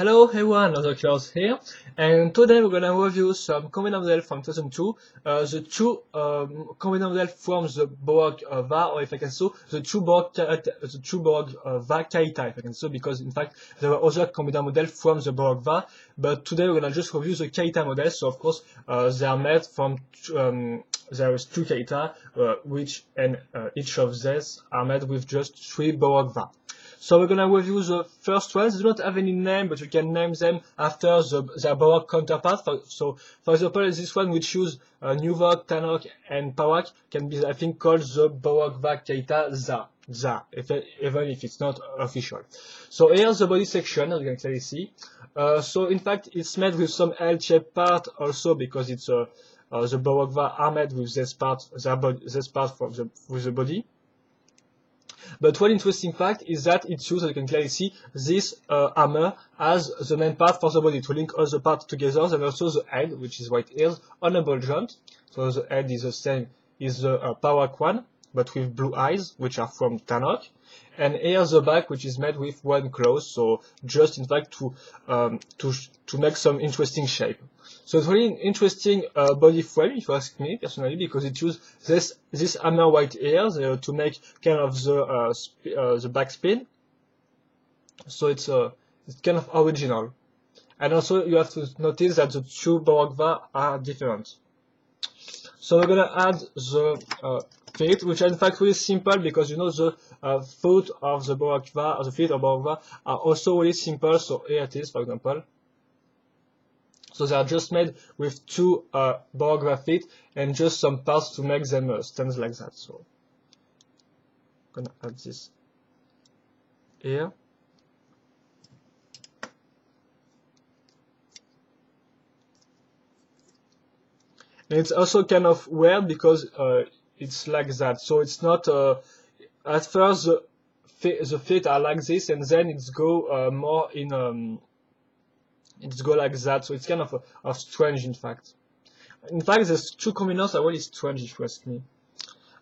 Hello everyone, another Klaus here, and today we're gonna review some combiner model from 2002. The two combiner model from the Bohrok Va, or if I can so, the two Bohrok Va Kaita, if I can so, because in fact there were other combiner model from the Bohrok Va, but today we're gonna just review the Kaita model. So of course they are made from there is two Kaita, which each of these are made with just three Bohrok Va. So we're gonna review the first ones. They don't have any name, but you can name them after their Bohrok counterpart. So, for example, this one which use Nuvok, Tanok, and Pawak can be, I think, called the Bohrok Va Kaita ZA, even if it's not official. So here's the body section, as you can clearly see. So in fact, it's made with some L-shaped part also because it's the Bohrok Va are made with this part, with the body. But one interesting fact is that it uses, as you can clearly see, this hammer as the main part for the body to link all the parts together, and also the head, which is white ears, on a ball joint. So the head is the same, is the Pawak one, but with blue eyes, which are from Tanok. And here's the back, which is made with one claw, so just in fact to make some interesting shape. So it's really an interesting body frame, if you ask me personally, because it uses this hammer white ears to make kind of the backspin. So it's kind of original. And also you have to notice that the two Bohrok Va are different. So we're gonna add the feet, which are in fact really simple because you know the foot of the Bohrok Va, or the feet of Bohrok Va are also really simple. So here it is, for example. So they are just made with two Bohrok Va feet and just some parts to make them stand like that. So I'm gonna add this here. And it's also kind of weird because it's like that. So it's not at first the feet are like this, and then it's go more in it's go like that. So it's kind of strange, in fact. In fact, these two combiners are really strange, if you ask me.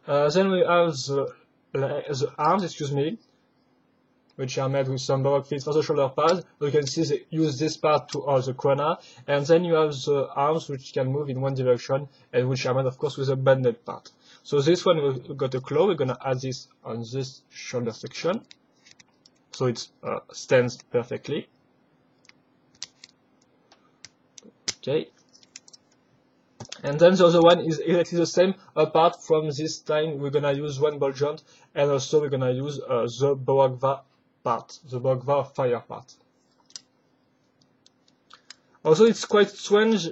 Then we have the arms, excuse me, which are made with some Bohrok feet for the shoulder pads. You can see they use this part to hold the corona, and then you have the arms which can move in one direction and which are made, of course, with a banded part. So this one we've got a claw. We're gonna add this on this shoulder section, so it stands perfectly. Okay. And then the other one is exactly the same, apart from this time we're gonna use one ball joint, and also we're gonna use the Bohrok Va part, the Bohrok Va fire part. Also, it's quite strange,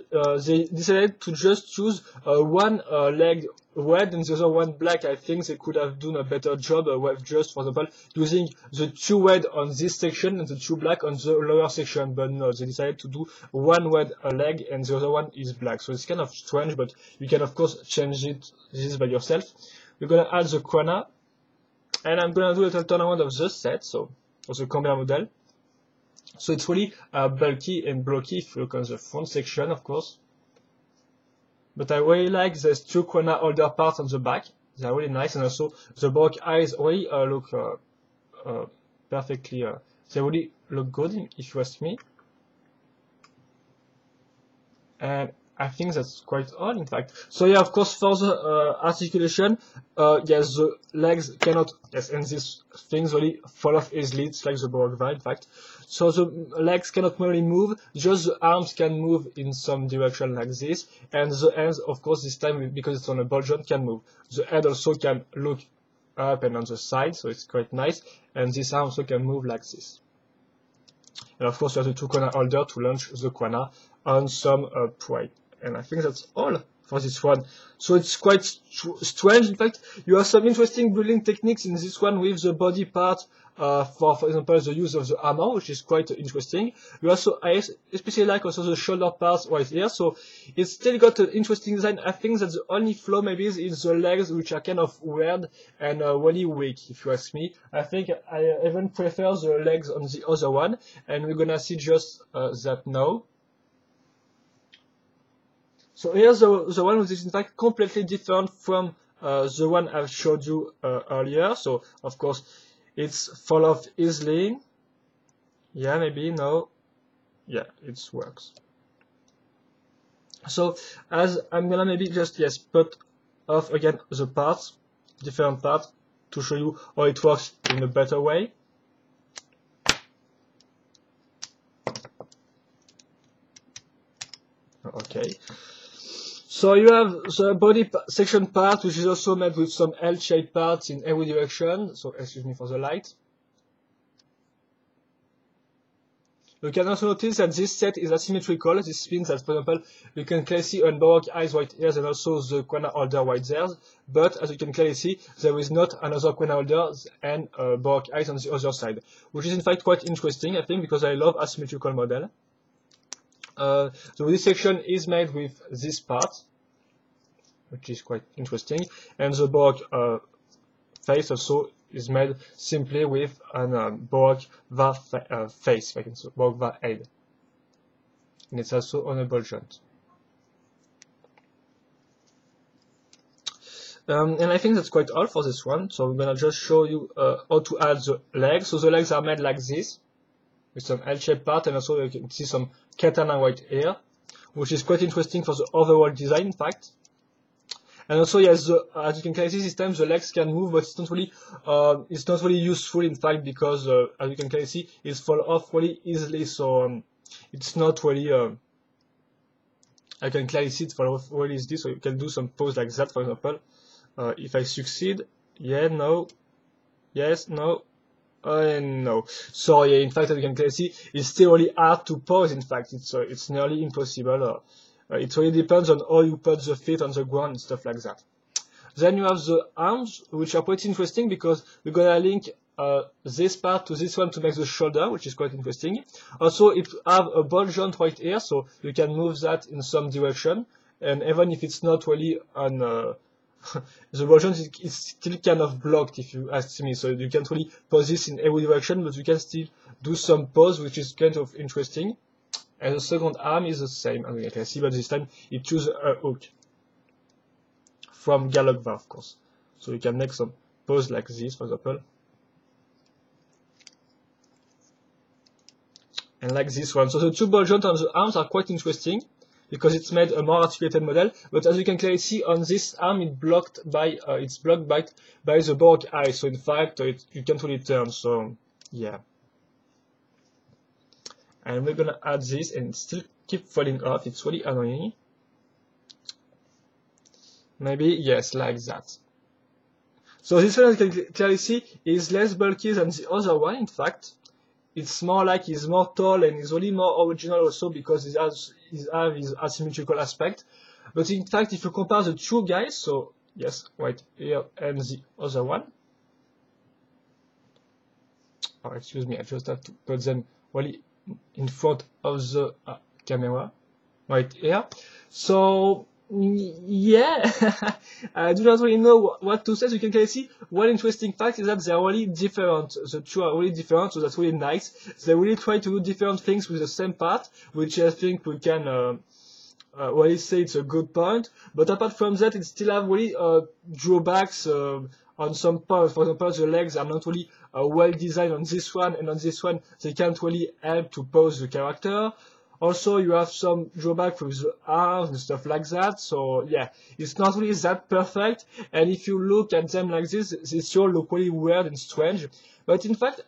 they decided to just use one leg red and the other one black. I think they could have done a better job with just, for example, using the two red on this section and the two black on the lower section, but no, they decided to do one red leg and the other one is black. So it's kind of strange, but you can of course change this by yourself. We're gonna add the corona, and I'm gonna do a little turnaround of the set, so of the combiner model. So it's really bulky and blocky if you look on the front section, of course. But I really like these two corona holder parts on the back. They're really nice, and also the Bohrok eyes really look perfectly. They really look good, if you ask me. And I think that's quite all, in fact. So yeah, of course, for the articulation, yes, the legs cannot, yes, and these things really fall off easily. It's like the Bohrok Va, in fact. So the legs cannot really move, just the arms can move in some direction like this, and the hands, of course, this time, because it's on a ball joint, can move. The head also can look up and on the side, so it's quite nice, and this arm also can move like this. And of course, you have the two corona holder to launch the corona on some prey. And I think that's all for this one. So it's quite strange. In fact, you have some interesting building techniques in this one with the body part, for example, the use of the hammer, which is quite interesting. You also, I especially like also the shoulder parts right here. So it's still got an interesting design. I think that the only flaw maybe is the legs, which are kind of weird and really weak, if you ask me. I think I even prefer the legs on the other one, and we're gonna see just that now. So here's the one which is in fact completely different from the one I've showed you earlier. So of course it's fall off easily. Yeah, maybe no. yeah, it works. So as I'm gonna maybe just put off again the parts, different parts, to show you how it works in a better way. Okay. So you have the body section part, which is also made with some L-shaped parts in every direction. So excuse me for the light. You can also notice that this set is asymmetrical. This means that, for example, you can clearly see on Bohrok eyes white hairs and also the corner holder white hairs. But as you can clearly see, there is not another corner holder and Bohrok eyes on the other side, which is in fact quite interesting, I think, because I love asymmetrical model. So this section is made with this part, which is quite interesting, and the Bohrok face also is made simply with an Bohrok Va face, like so, Bohrok Va head, and it's also on a ball joint. And I think that's quite all for this one. So I'm gonna just show you how to add the legs. So the legs are made like this, with some L-shaped part, and also you can see some katana white hair, which is quite interesting for the overall design, in fact. And also, yes, as you can clearly see, this time the legs can move, but it's not really useful, in fact, because as you can clearly see, it falls off really easily. So it's not really. I can clearly see it fall off really easily. So you can do some pose like that, for example. If I succeed, yeah, no, yes, no. No. So yeah, in fact, as you can clearly see, it's still really hard to pose. In fact, it's nearly impossible. It really depends on how you put the feet on the ground and stuff like that. Then you have the arms, which are quite interesting because we're gonna link this part to this one to make the shoulder, which is quite interesting. Also, it have a ball joint right here, so you can move that in some direction, and even if it's not really on the ball joint is still kind of blocked, if you ask me. So you can't really pose this in every direction, but you can still do some pose, which is kind of interesting. And the second arm is the same, as you can see, but this time it chooses a hook from Bohrok Va, of course. So you can make some pose like this, for example, and like this one. So the two ball joints on the arms are quite interesting because it's made a more articulated model. But as you can clearly see on this arm, it's blocked by the Bohrok eye. So in fact, you can't really turn. So yeah. And we're gonna add this and still keep falling off. It's really annoying. Maybe, yes, like that. So this one, as you can clearly see, is less bulky than the other one, in fact. It's more like it's more tall and it's really more original also because it has his asymmetrical aspect. But in fact, if you compare the two guys, so yes, right here and the other one. Oh, excuse me, I just have to put them really in front of the camera right here. So yeah, I do not really know what to say. So you can clearly see one interesting fact is that they are really different. The two are really different, so that's really nice. They really try to do different things with the same part, which I think we can really say it's a good point. But apart from that, it still have really drawbacks on some parts. For example, the legs are not really well designed on this one, and on this one they can't really help to pose the character. Also, you have some drawback with the arms and stuff like that. So yeah, it's not really that perfect. And if you look at them like this, they sure look really weird and strange. But in fact,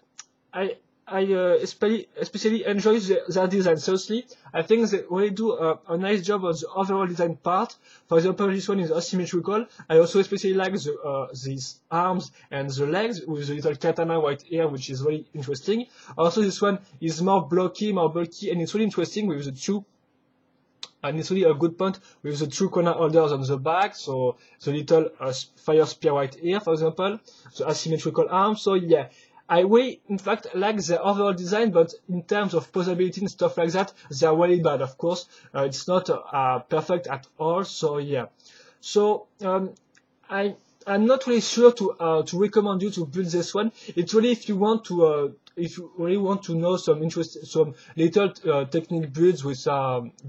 I especially enjoy their design. Seriously, I think they really do a nice job on the overall design part. For example, this one is asymmetrical. I also especially like these arms and the legs with the little katana white hair, which is really interesting. Also, this one is more blocky, more bulky, and it's really interesting with the two. And it's really a good point with the two corner holders on the back. So the little fire spear white hair, for example, the asymmetrical arms. So yeah. I really, in fact, like the overall design, but in terms of posability and stuff like that, they are really bad, of course. It's not perfect at all, so yeah. So, I'm not really sure to recommend you to build this one. It's really if you really want to know some little technique builds with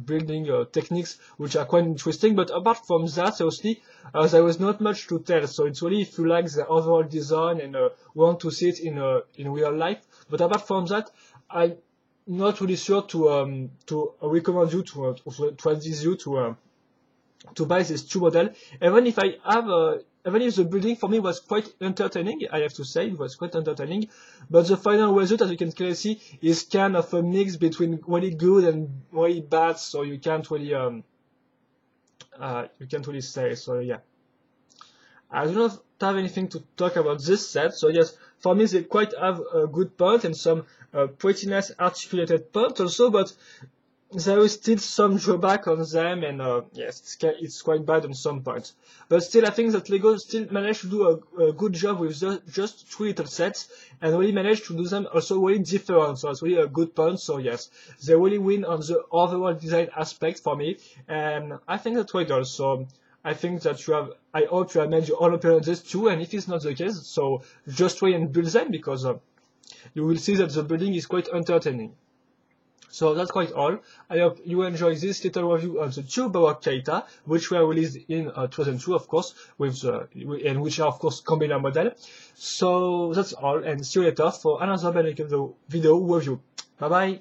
building techniques which are quite interesting. But apart from that, seriously, there was not much to tell. So it's really if you like the overall design and want to see it in real life. But apart from that, not really sure to recommend you to advise you to buy this two model. Even if I have even if the building for me was quite entertaining, I have to say it was quite entertaining, but the final result, as you can clearly see, is kind of a mix between really good and really bad. So you can't really say. So yeah, I do not have anything to talk about this set. So yes, for me they quite have a good point and some pretty nice articulated point also, but there is still some drawback on them, and yes, it's quite bad on some parts. But still, I think that Lego still managed to do a good job with just 3 little sets, and really managed to do them also really different. So it's really a good point. So yes, they really win on the overall design aspect for me, and I think that's quite all. So I think that I hope you have made your own appearances too, and if it's not the case, so just try and build them, because you will see that the building is quite entertaining. So that's quite all. I hope you enjoy this little review on the two Bohrok Va Kaita, which were released in 2002, of course, and which are of course combiner model. So that's all, and see you later for another Bionicle video review. Bye bye.